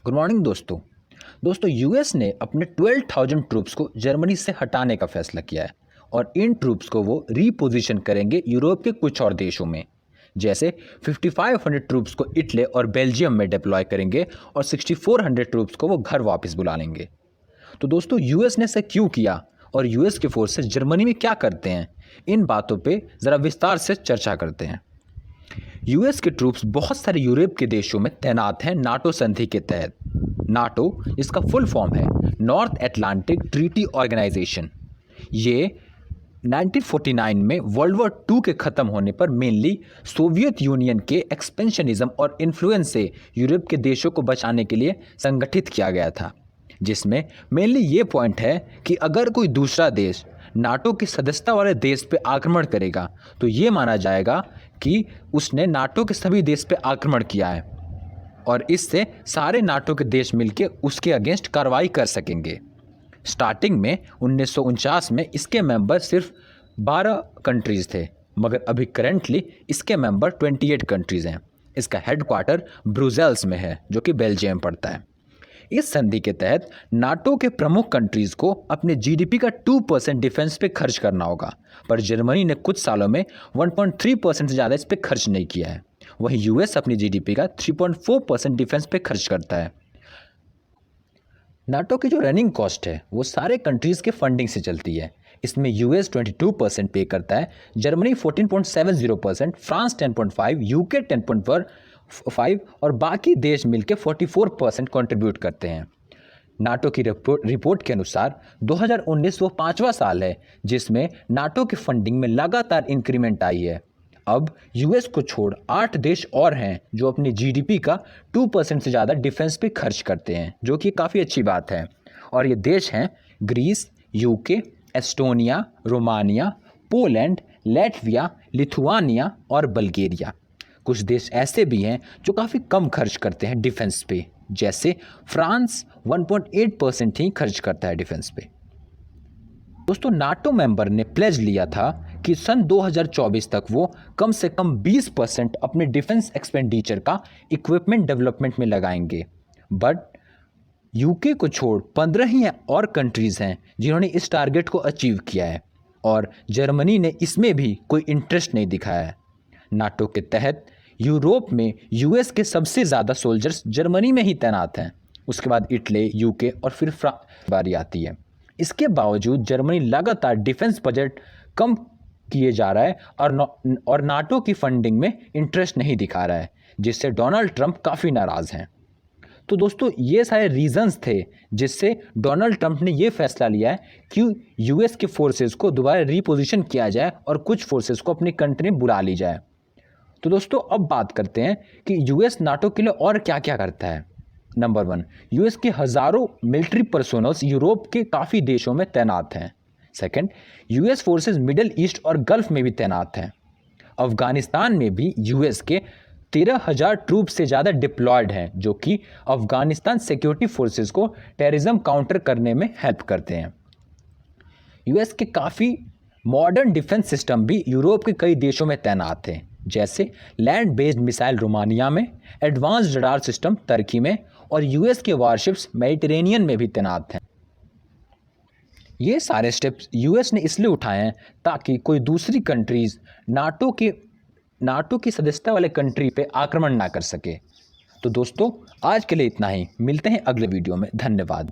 Good morning दोस्तों US ने अपने 12,000 ट्रूप्स को जर्मनी से हटाने का फैसला किया है और इन ट्रूप्स को वो रीपोजीशन करेंगे यूरोप के कुछ और देशों में। जैसे 5500 ट्रूप्स को इटली और बेल्जियम में डिप्लॉय करेंगे और 6400 ट्रूप्स को वो घर वापस बुला लेंगे। तो दोस्तों यूएस ने ऐसा क्यों किया और यूएस के फोर्सेस जर्मनी में क्या करते हैं, इन बातों पे ज़रा विस्तार से चर्चा करते हैं। यूएस के ट्रूप्स बहुत सारे यूरोप के देशों में तैनात हैं नाटो संधि के तहत। नाटो इसका फुल फॉर्म है नॉर्थ एटलांटिक ट्रीटी ऑर्गेनाइजेशन। ये 1949 में वर्ल्ड वॉर 2 के ख़त्म होने पर मेनली सोवियत यूनियन के एक्सपेंशनिज्म और इन्फ्लुएंस से यूरोप के देशों को बचाने के लिए संगठित किया गया था, जिसमें मेनली ये पॉइंट है कि अगर कोई दूसरा देश नाटो की सदस्यता वाले देश पे आक्रमण करेगा तो ये माना जाएगा कि उसने नाटो के सभी देश पे आक्रमण किया है और इससे सारे नाटो के देश मिलकर उसके अगेंस्ट कार्रवाई कर सकेंगे। स्टार्टिंग में 1949 में इसके मेंबर सिर्फ 12 कंट्रीज़ थे, मगर अभी करेंटली इसके मेंबर 28 कंट्रीज़ हैं। इसका हेडक्वार्टर ब्रुसेल्स में है, जो कि बेल्जियम पड़ता है। इस संधि के तहत नाटो के प्रमुख कंट्रीज़ को अपने जीडीपी का 2% डिफेंस पे खर्च करना होगा, पर जर्मनी ने कुछ सालों में 1.3% से ज़्यादा इस पे खर्च नहीं किया है। वहीं यूएस अपनी जीडीपी का 3.4% डिफेंस पे खर्च करता है। नाटो की जो रनिंग कॉस्ट है वो सारे कंट्रीज़ के फंडिंग से चलती है। इसमें यूएस 22% पे करता है, जर्मनी 14.70%, फ्रांस 10.5%, यूके 10.5% और बाकी देश मिलकर 44% कंट्रीब्यूट करते हैं। नाटो की रिपोर्ट के अनुसार 2019 वो 5वां साल है जिसमें नाटो की फंडिंग में लगातार इंक्रीमेंट आई है। अब यूएस को छोड़ 8 देश और हैं जो अपनी जीडीपी का 2% से ज़्यादा डिफेंस पे खर्च करते हैं, जो कि काफ़ी अच्छी बात है। और ये देश हैं Greece, UK, Estonia, Romania, Poland, Latvia, Lithuania और बल्गेरिया। कुछ देश ऐसे भी हैं जो काफ़ी कम खर्च करते हैं डिफेंस पे, जैसे फ्रांस 1.8% ही खर्च करता है डिफेंस पे। दोस्तों नाटो मेंबर ने प्लेज लिया था कि सन 2024 तक वो कम से कम 20% अपने डिफेंस एक्सपेंडिचर का इक्विपमेंट डेवलपमेंट में लगाएंगे, बट यूके को छोड़ 15 ही और कंट्रीज़ हैं जिन्होंने इस टारगेट को अचीव किया है और जर्मनी ने इसमें भी कोई इंटरेस्ट नहीं दिखाया है। नाटो के तहत यूरोप में यूएस के सबसे ज़्यादा सोल्जर्स जर्मनी में ही तैनात हैं, उसके बाद इटली, यूके और फिर फ्रांस बारी आती है। इसके बावजूद जर्मनी लगातार डिफेंस बजट कम किए जा रहा है और नाटो की फंडिंग में इंटरेस्ट नहीं दिखा रहा है, जिससे डोनाल्ड ट्रंप काफ़ी नाराज़ हैं। तो दोस्तों ये सारे रीजंस थे जिससे डोनाल्ड ट्रंप ने ये फैसला लिया है कि यूएस के फोर्सेस को दोबारा रीपोजीशन किया जाए और कुछ फोर्सेस को अपनी कंट्री में बुला ली जाए। तो दोस्तों अब बात करते हैं कि यूएस नाटो के लिए और क्या क्या करता है। नंबर 1, यूएस के हज़ारों मिलिट्री पर्सोनल्स यूरोप के काफ़ी देशों में तैनात हैं। Second, US forces middle east और गल्फ में भी तैनात हैं। अफगानिस्तान में भी यूएस के 13,000 ट्रूप से ज़्यादा डिप्लॉयड हैं, जो कि अफगानिस्तान सिक्योरिटी फोर्सेस को टेररिज्म काउंटर करने में हेल्प करते हैं। यूएस के काफ़ी मॉडर्न डिफेंस सिस्टम भी यूरोप के कई देशों में तैनात हैं, जैसे लैंड बेस्ड मिसाइल रोमानिया में, एडवांस्ड रडार सिस्टम टर्की में और यूएस के वारशिप्स मेडिटेरेनियन में भी तैनात हैं। ये सारे स्टेप्स यूएस ने इसलिए उठाए हैं ताकि कोई दूसरी कंट्रीज़ नाटो की सदस्यता वाले कंट्री पे आक्रमण ना कर सके। तो दोस्तों आज के लिए इतना ही, मिलते हैं अगले वीडियो में। धन्यवाद।